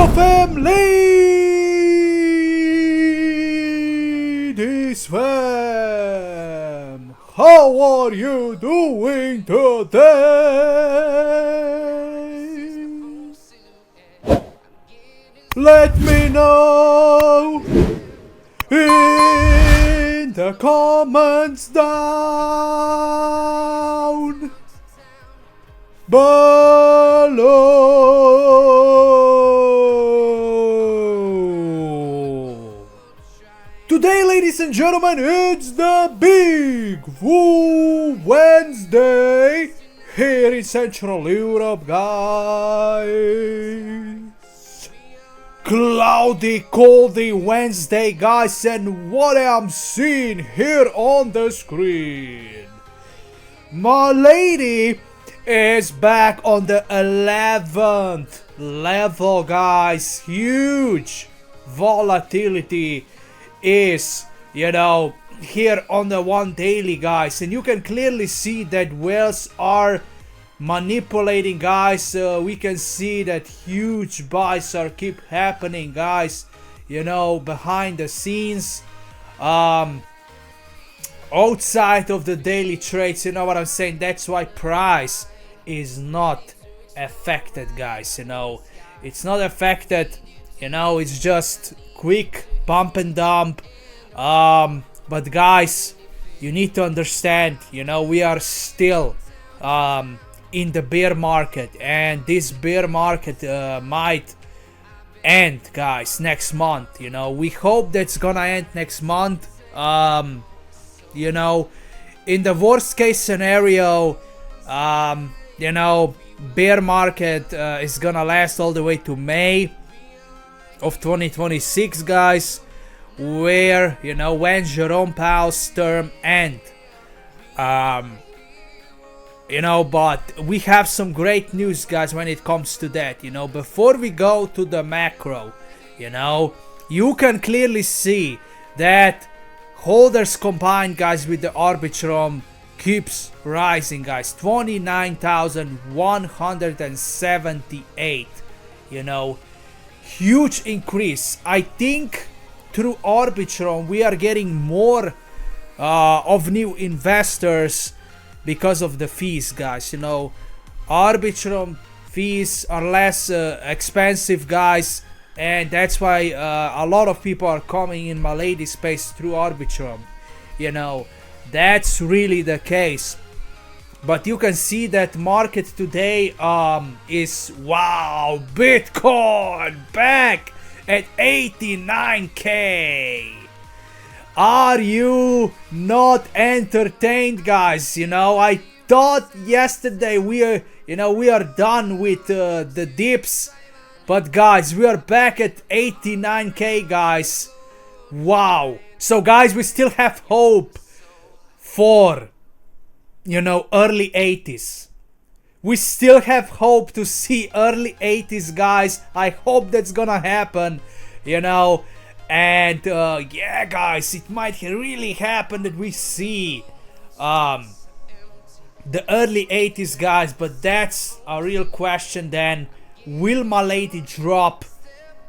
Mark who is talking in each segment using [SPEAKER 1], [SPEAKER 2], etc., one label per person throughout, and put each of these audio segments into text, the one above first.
[SPEAKER 1] So family, this fam, how are you doing today? Let me know in the comments down below. Today, ladies and gentlemen, it's the Big Woo Wednesday here in Central Europe, guys. Cloudy, coldy Wednesday, guys, and what I'm seeing here on the screen, Milady is back on the 11th level, guys. Huge volatility is, here on the one daily, guys, and you can clearly see that whales are manipulating, guys. We can see that huge buys are keep happening, guys, behind the scenes, outside of the daily trades. You know what I'm saying? That's why price is not affected, guys. It's not affected. It's just quick pump and dump. But guys, you need to understand, we are still in the bear market, and this bear market might end, guys, next month. We hope that's gonna end next month. In the worst case scenario, bear market is gonna last all the way to May of 2026, guys, where when Jerome Powell's term end. But we have some great news, guys, when it comes to that. Before we go to the macro, you can clearly see that holders combined, guys, with the Arbitrum keeps rising, guys. 29,178. Huge increase. I think through Arbitrum we are getting more of new investors because of the fees, guys. Arbitrum fees are less expensive, guys, and that's why a lot of people are coming in Milady space through Arbitrum. That's really the case. But you can see that market today is, wow, Bitcoin back at 89k. Are you not entertained, guys? I thought yesterday we are done with the dips, but guys, we are back at 89k, guys. Wow. So guys, we still have hope for early 80s. We still have hope to see early 80s, guys. I hope that's gonna happen, and yeah, guys, it might really happen that we see the early 80s, guys. But that's a real question then. Will Milady drop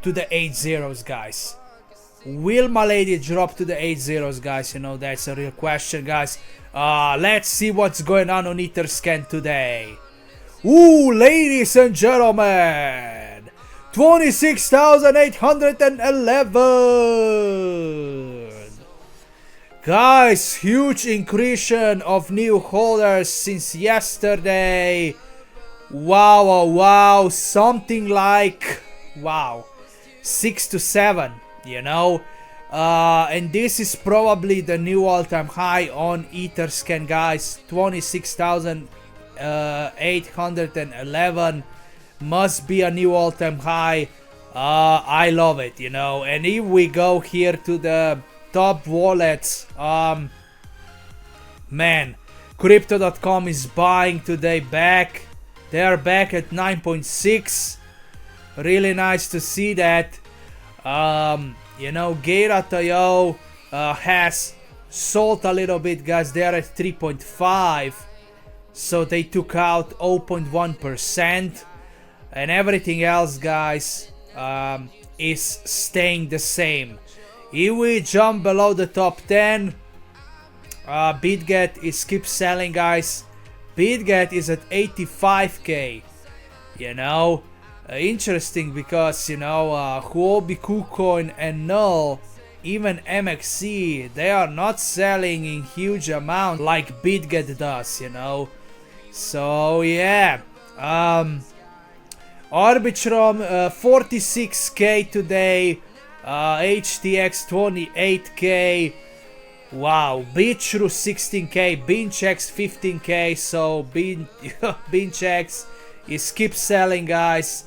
[SPEAKER 1] to the 80s, guys? Will Milady drop to the 80s, guys? That's a real question, guys. Let's see what's going on Etherscan today. Ooh, ladies and gentlemen, 26,811. Guys, huge increase of new holders since yesterday. Wow, something like 6 to 7, and this is probably the new all-time high on Etherscan, guys. 26,811 must be a new all-time high. I love it, and if we go here to the top wallets, man, Crypto.com is buying today back. They are back at 9.6. Really nice to see that. Gate.io has sold a little bit, guys. They are at 3.5. So they took out 0.1%. And everything else, guys, is staying the same. If we jump below the top 10, BitGet is keep selling, guys. BitGet is at 85k. You know, interesting because, you know, Huobi, KuCoin and Null, even MXC, they are not selling in huge amount like BitGet does, you know. So yeah, Arbitrum 46k today, HTX 28k. Wow, Bitru 16k, Binchex 15k. So Binchex is keep selling, guys.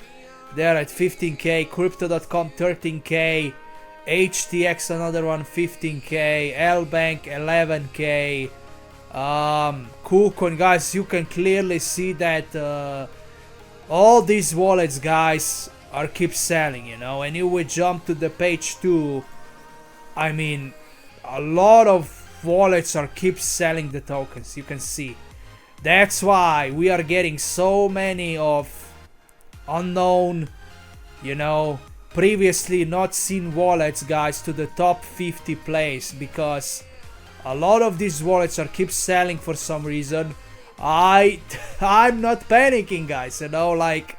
[SPEAKER 1] They're at 15k. Crypto.com 13k. HTX another one 15k. Lbank 11k. KuCoin, guys, you can clearly see that all these wallets, guys, are keep selling, you know. And if we jump to the page 2, I mean, a lot of wallets are keep selling the tokens, you can see. That's why we are getting so many of unknown, you know, previously not seen wallets, guys, to the top 50 place, because a lot of these wallets are keep selling for some reason. I'm not panicking, guys, you know, like,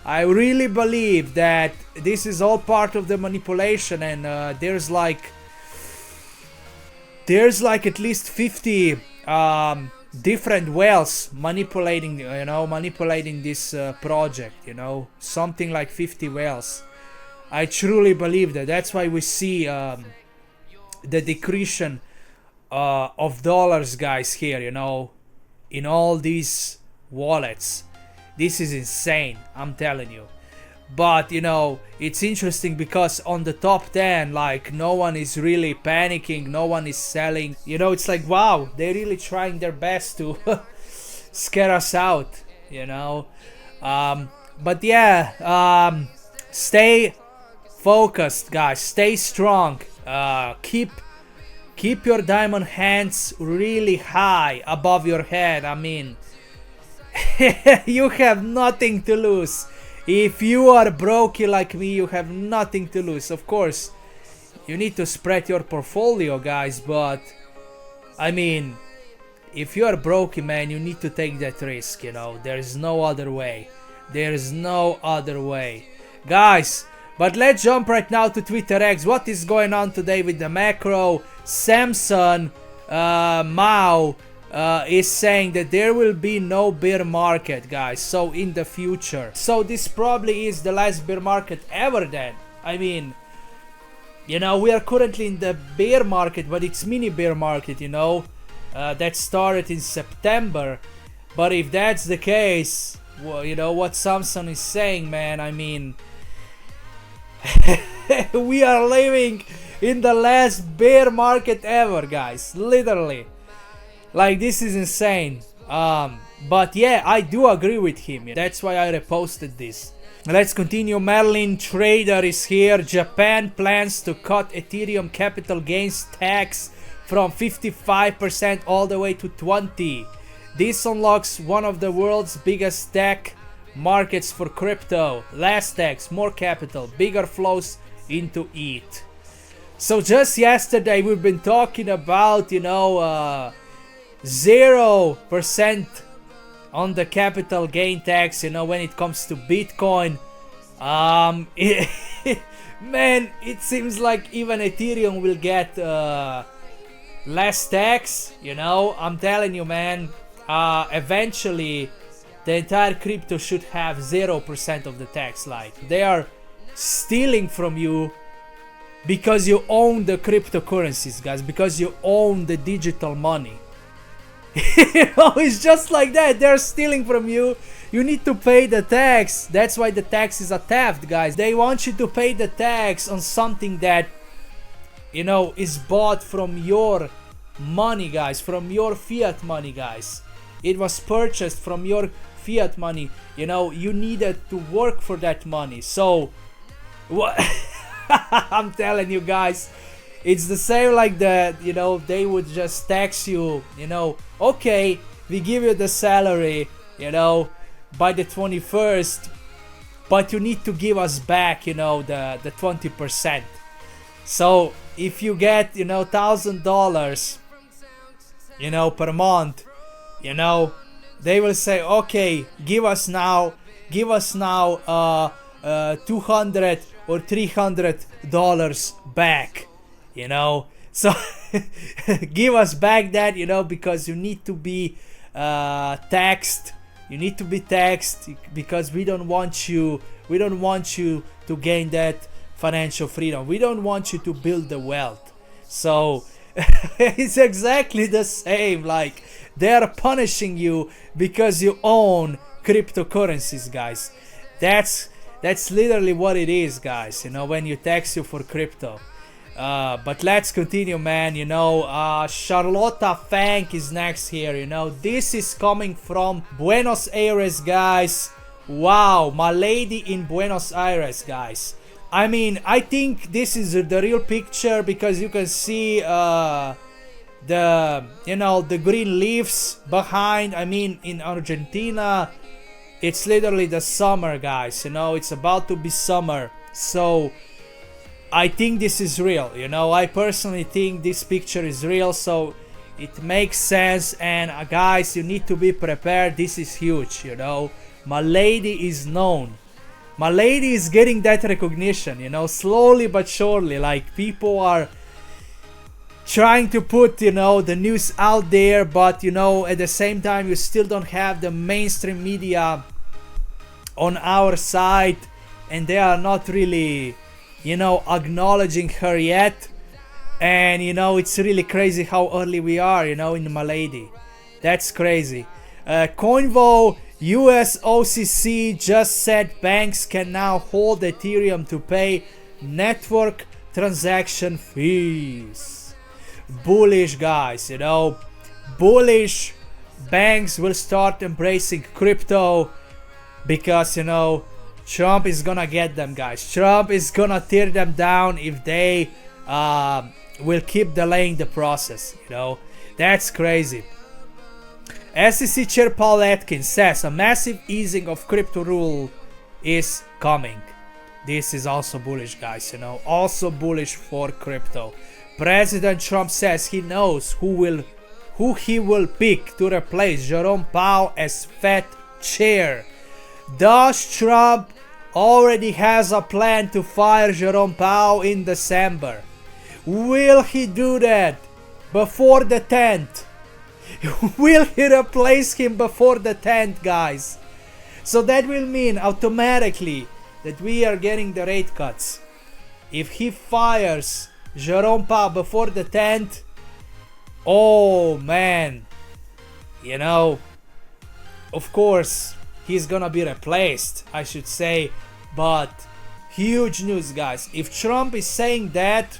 [SPEAKER 1] I really believe that this is all part of the manipulation, and there's like at least 50 different whales manipulating, you know, manipulating this project, you know, something like 50 whales. I truly believe that. That's why we see the decretion of dollars, guys, here, you know, in all these wallets. This is insane, I'm telling you. But, you know, it's interesting because on the top 10, like, no one is really panicking, no one is selling. You know, it's like, wow, they're really trying their best to scare us out, you know. But yeah, stay focused, guys, stay strong. Keep your diamond hands really high above your head. I mean, you have nothing to lose. If you are broke like me, you have nothing to lose. Of course, you need to spread your portfolio, guys, but I mean, if you are broke, man, you need to take that risk, you know. There is no other way. There is no other way, guys. But let's jump right now to Twitter X. What is going on today with the macro? Samson Mao is saying that there will be no bear market, guys, so in the future. So this probably is the last bear market ever then. I mean, you know, we are currently in the bear market, but it's mini bear market, you know, that started in September. But if that's the case, well, you know what Samson is saying, man, I mean, we are living in the last bear market ever, guys, literally. Like, this is insane. But yeah, I do agree with him. That's why I reposted this. Let's continue. Merlin Trader is here. Japan plans to cut Ethereum capital gains tax from 55% all the way to 20%. This unlocks one of the world's biggest tech markets for crypto. Less tax, more capital, bigger flows into it. So just yesterday we've been talking about, you know, 0% on the capital gain tax, you know, when it comes to Bitcoin. Man, it seems like even Ethereum will get less tax, you know. I'm telling you, man, eventually the entire crypto should have 0% of the tax. Like, they are stealing from you because you own the cryptocurrencies, guys, because you own the digital money. You know, it's just like that. They're stealing from you. You need to pay the tax. That's why the tax is a theft, guys. They want you to pay the tax on something that, you know, is bought from your money, guys, from your fiat money, guys. It was purchased from your fiat money. You know, you needed to work for that money. So what? I'm telling you, guys, it's the same like that. You know, they would just tax you, you know, okay, we give you the salary, you know, by the 21st, but you need to give us back, you know, the 20%. So if you get, you know, $1,000, you know, per month, you know, they will say, okay, give us now 200 or $300 back, you know. So give us back that, you know, because you need to be taxed. You need to be taxed because we don't want you to gain that financial freedom. We don't want you to build the wealth. So it's exactly the same. Like, they are punishing you because you own cryptocurrencies, guys. That's literally what it is, guys, you know, when you tax you for crypto. But let's continue, man. You know, Charlotta Fank is next here. You know, this is coming from Buenos Aires, guys. Wow, Milady in Buenos Aires, guys. I mean, I think this is the real picture because you can see the green leaves behind. I mean, in Argentina, it's literally the summer, guys. You know, it's about to be summer. So I think this is real. You know, I personally think this picture is real. So it makes sense. And guys, you need to be prepared. This is huge, you know. Milady is known. Milady is getting that recognition, you know, slowly but surely. Like, people are trying to put, you know, the news out there, but, you know, at the same time, you still don't have the mainstream media on our side, and they are not really, you know, acknowledging her yet. And, you know, it's really crazy how early we are, you know, in Milady. That's crazy. Coinvo US OCC just said banks can now hold Ethereum to pay network transaction fees. Bullish, guys, you know, bullish. Banks will start embracing crypto because, you know, Trump is gonna get them, guys. Trump is gonna tear them down if they will keep delaying the process, you know. That's crazy. SEC Chair Paul Atkins says a massive easing of crypto rule is coming. This is also bullish, guys, you know, also bullish for crypto. President Trump says he knows who he will pick to replace Jerome Powell as Fed chair. Does Trump already has a plan to fire Jerome Powell in December? Will he do that before the 10th? Will he replace him before the 10th, guys? So that will mean automatically that we are getting the rate cuts. If he fires Jerome Powell before the 10th, oh man, you know, of course he's gonna be replaced, I should say. But huge news, guys. If Trump is saying that,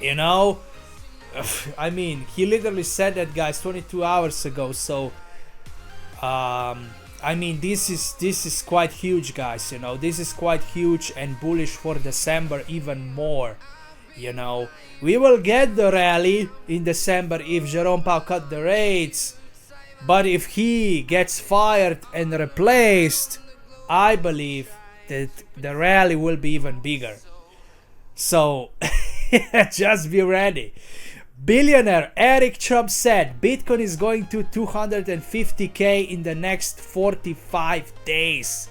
[SPEAKER 1] you know, I mean, he literally said that, guys, 22 hours ago. So I mean, this is quite huge, guys, you know. This is quite huge and bullish for December even more, you know. We will get the rally in December if Jerome Powell cut the rates, but if he gets fired and replaced, I believe that the rally will be even bigger. So just be ready. Billionaire Eric Trump said Bitcoin is going to 250k in the next 45 days.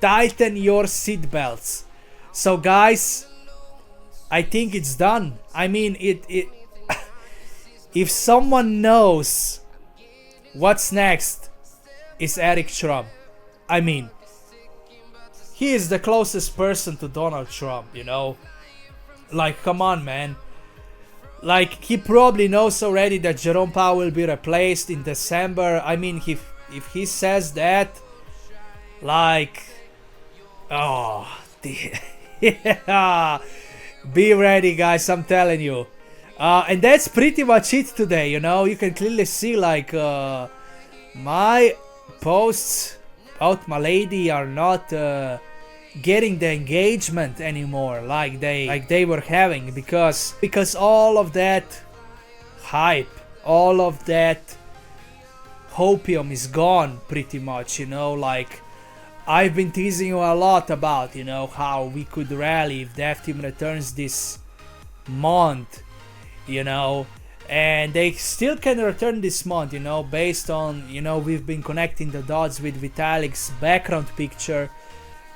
[SPEAKER 1] Tighten your seatbelts. So guys, I think it's done. I mean, it if someone knows what's next, it's Eric Trump. I mean, he is the closest person to Donald Trump, you know. Like, come on, man. Like, he probably knows already that Jerome Powell will be replaced in December. I mean, if he says that, like, oh, yeah, be ready, guys, I'm telling you. And that's pretty much it today, you know. You can clearly see, like, my posts about Milady are not getting the engagement anymore like they were having, because all of that hype, all of that hopium is gone pretty much, you know. Like, I've been teasing you a lot about, you know, how we could rally if Dev Team returns this month, you know, and they still can return this month, you know, based on, you know, we've been connecting the dots with Vitalik's background picture,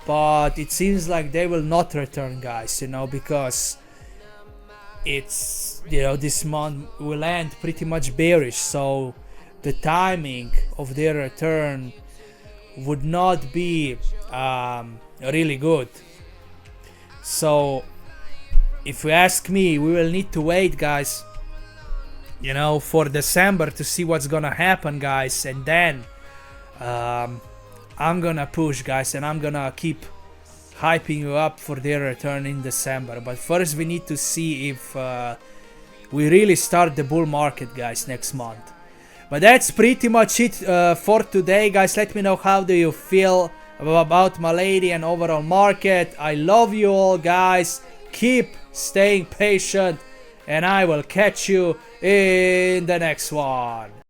[SPEAKER 1] but it seems like they will not return, guys, you know, because it's, you know, this month will end pretty much bearish, so the timing of their return would not be really good. So if you ask me, we will need to wait, guys, you know, for December to see what's gonna happen, guys, and then I'm gonna push, guys, and I'm gonna keep hyping you up for their return in December. But first we need to see if we really start the bull market, guys, next month. But that's pretty much it for today, guys. Let me know how do you feel about Milady and overall market. I love you all, guys. Keep staying patient, and I will catch you in the next one.